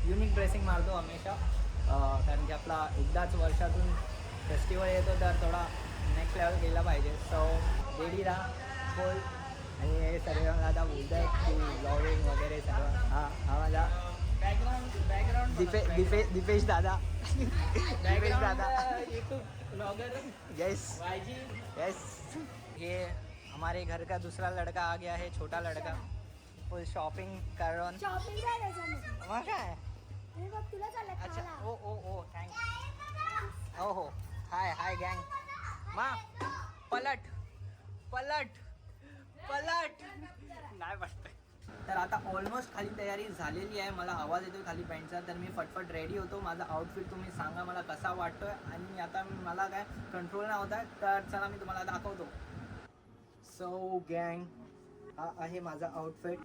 Unique dressing मारतो हमेशा, कारण की आपला एकदाच वर्षातून फेस्टिवल येतो तर थोडा नेक्स्ट लेवल गेला पाहिजे. सो रेडी राहा फुल. आणि हे सर्व मला आता बोलत आहेत की ब्लॉगिंग वगैरे सर्व. हा माझा बॅकग्राउंड दीपेश दादा. दीपेश दादा यूट्यूब ब्लॉगर. Yes yes. ये हमारे घर का दूसरा लड़का आ गया है, छोटा लड़का. फुल शॉपिंग करून. शॉपिंग करायचं मग काय. हे बघ तुला चाललं अच्छा. खायला. ओ थँक्स. हो हो. हाय गँग. मा पलट पलट पलट नाही वाटतंय. तर आता ऑलमोस्ट खाली तयारी झालेली आहे. मला आवाज येतोय खाली पॅन्टचा, तर मी फटफट रेडी होतो. माझा आउटफिट तुम्ही सांगा मला कसा वाटतोय. आणि आता मला काय कंट्रोल नाही होत आहे, तर चला मी तुम्हाला दाखवतो. सो गँग, हा आहे माझा आउटफिट.